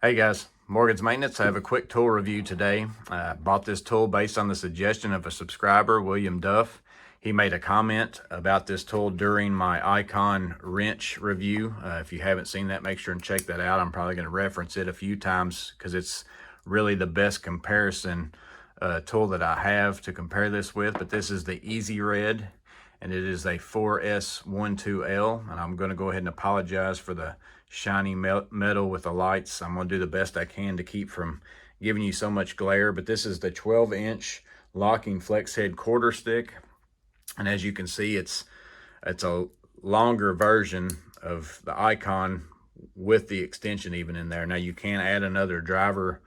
Hey guys, Morgan's Maintenance. I have a quick tool review today. I bought this tool based on the suggestion of a subscriber, William Duff. He made a comment about this tool during my Icon wrench review. If you haven't seen that, make sure and check that out. I'm probably going to reference it a few times because it's really the best comparison tool that I have to compare this with. But this is the EZRED, and it is a 4S12L, and I'm going to go ahead and apologize for the shiny metal with the lights. I'm going to do the best I can to keep from giving you so much glare, but this is the 12-inch locking flex head quarter stick, and as you can see, it's a longer version of the Icon with the extension even in there. Now you can add another driver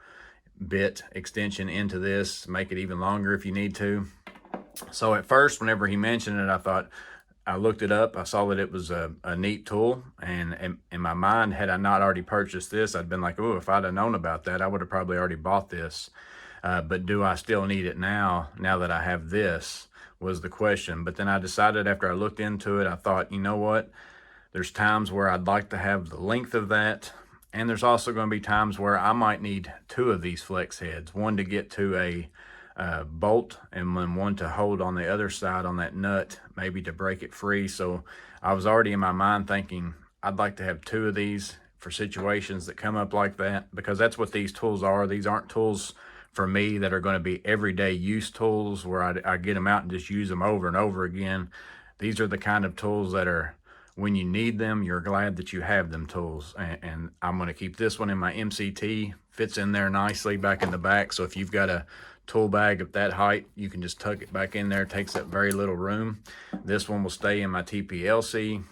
bit extension into this, make it even longer if you need to. So at first, whenever he mentioned it, I looked it up. I saw that it was a neat tool, and in my mind, had I not already purchased this, I'd been like, oh, if I'd have known about that, I would have probably already bought this. But do I still need it now that I have this, was the question. But then I decided, after I looked into it, I thought, you know what? There's times where I'd like to have the length of that, and there's also going to be times where I might need two of these flex heads, one to get to a bolt and then one to hold on the other side on that nut, maybe to break it free. So I was already in my mind thinking I'd like to have two of these for situations that come up like that, because that's what these tools are. These aren't tools for me that are going to be everyday use tools where I get them out and just use them over and over again. These are the kind of tools that are, when you need them, you're glad that you have them tools. And I'm going to keep this one in my MCT. Fits in there nicely back in the back. So if you've got a tool bag of that height, you can just tuck it back in there. It takes up very little room. This one will stay in my TPLC,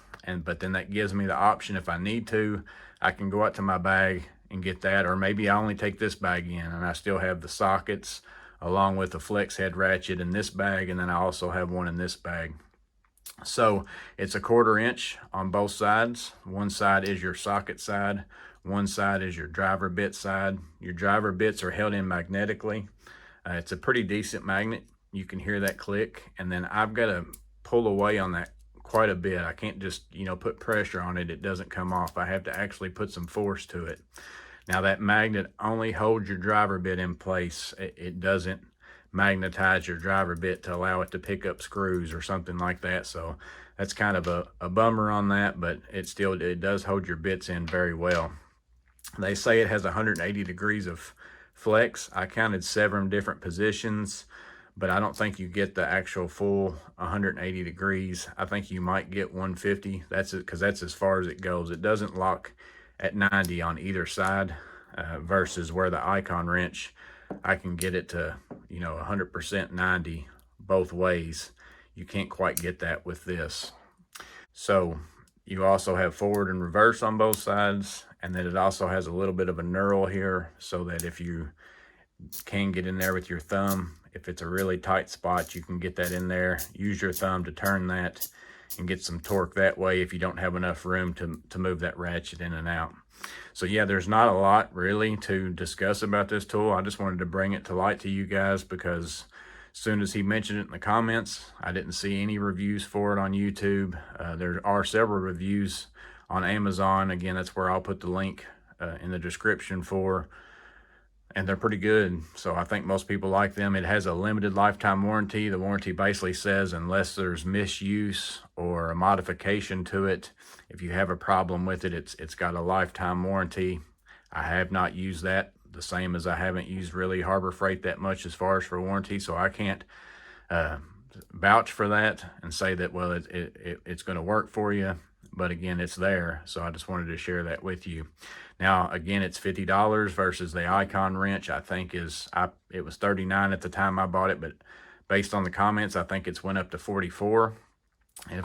but then that gives me the option, if I need to, I can go out to my bag and get that, or maybe I only take this bag in and I still have the sockets along with the flex head ratchet in this bag, and then I also have one in this bag. So it's a 1/4 inch on both sides. One side is your socket side, one side is your driver bit side. Your driver bits are held in magnetically. It's a pretty decent magnet. You can hear that click, and then I've got to pull away on that quite a bit. I can't just, put pressure on it. It doesn't come off. I have to actually put some force to it. Now that magnet only holds your driver bit in place. It doesn't magnetize your driver bit to allow it to pick up screws or something like that. So that's kind of a bummer on that, but it does hold your bits in very well. They say it has 180 degrees of flex. I counted 7 different positions, but I don't think you get the actual full 180 degrees. I think you might get 150. That's it, because that's as far as it goes. It doesn't lock at 90 on either side, versus where the Icon wrench, I can get it to 100% 90 both ways. You can't quite get that with this. So you also have forward and reverse on both sides, and then it also has a little bit of a knurl here, so that if you can get in there with your thumb, if it's a really tight spot, you can get that in there. Use your thumb to turn that and get some torque that way if you don't have enough room to move that ratchet in and out. So yeah, there's not a lot really to discuss about this tool. I just wanted to bring it to light to you guys because as soon as he mentioned it in the comments, I didn't see any reviews for it on YouTube. There are several reviews on Amazon. Again, that's where I'll put the link in the description for, and they're pretty good. So I think most people like them. It has a limited lifetime warranty. The warranty basically says unless there's misuse or a modification to it, if you have a problem with it, it's got a lifetime warranty. I have not used that, the same as I haven't used really Harbor Freight that much as far as for warranty, so I can't vouch for that and say that, well, it's going to work for you. But again, it's there, so I just wanted to share that with you. Now, again, it's $50 versus the Icon wrench, I think it was $39 at the time I bought it, but based on the comments, I think it's went up to $44. And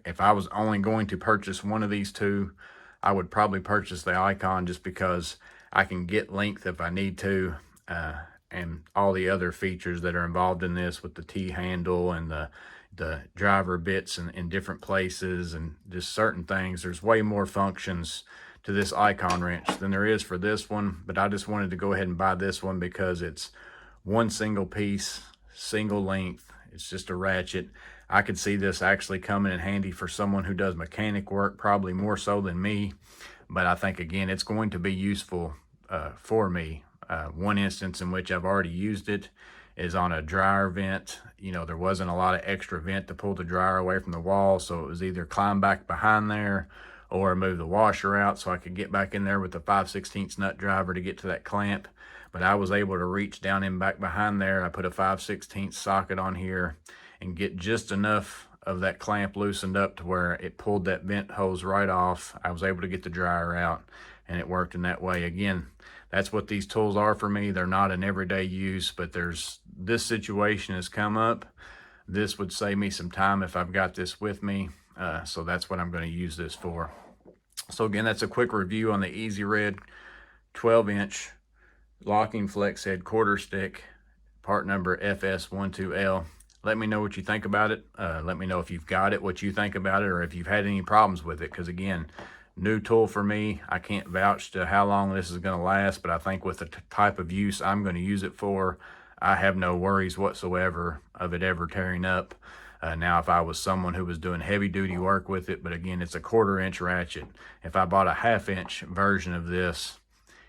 if I was only going to purchase one of these two, I would probably purchase the Icon, just because I can get length if I need to, and all the other features that are involved in this with the T-handle and the driver bits in different places and just certain things. There's way more functions to this Icon wrench than there is for this one, but I just wanted to go ahead and buy this one because it's one single piece, single length. It's just a ratchet. I could see this actually coming in handy for someone who does mechanic work, probably more so than me, but I think, again, it's going to be useful for me. One instance in which I've already used it is on a dryer vent. You know, there wasn't a lot of extra vent to pull the dryer away from the wall, so it was either climb back behind there or move the washer out so I could get back in there with the 5/16 nut driver to get to that clamp. But I was able to reach down in back behind there. I put a 5/16 socket on here and get just enough of that clamp loosened up to where it pulled that vent hose right off. I was able to get the dryer out, and it worked in that way. Again, that's what these tools are for me. They're not an everyday use, but this situation has come up. This would save me some time if I've got this with me. So that's what I'm going to use this for. So again, that's a quick review on the EZRED 12-inch locking flex head quarter stick, part number FS12L. Let me know what you think about it. Let me know if you've got it, what you think about it, or if you've had any problems with it. Because again, new tool for me. I can't vouch to how long this is going to last, but I think with the type of use I'm going to use it for, I have no worries whatsoever of it ever tearing up. Now, if I was someone who was doing heavy duty work with it, but again, it's a 1/4-inch ratchet. If I bought a 1/2-inch version of this,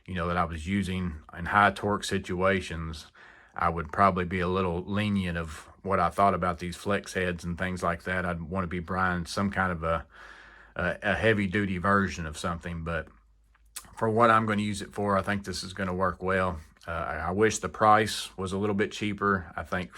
you know, that I was using in high torque situations, I would probably be a little lenient of what I thought about these flex heads and things like that. I'd want to be buying some kind of a heavy duty version of something, but for what I'm going to use it for, I think this is going to work well. I wish the price was a little bit cheaper. I think,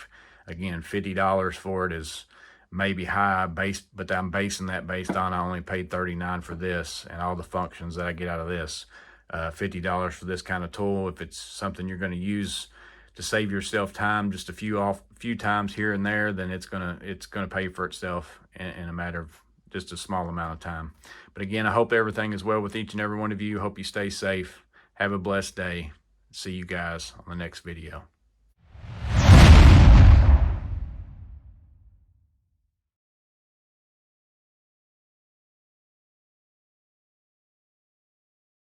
again, $50 for it is maybe high, but I'm basing that based on I only paid $39 for this and all the functions that I get out of this. $50 for this kind of tool. If it's something you're going to use to save yourself time, just a few times here and there, then it's gonna pay for itself in a matter of just a small amount of time. But again, I hope everything is well with each and every one of you. Hope you stay safe. Have a blessed day. See you guys on the next video.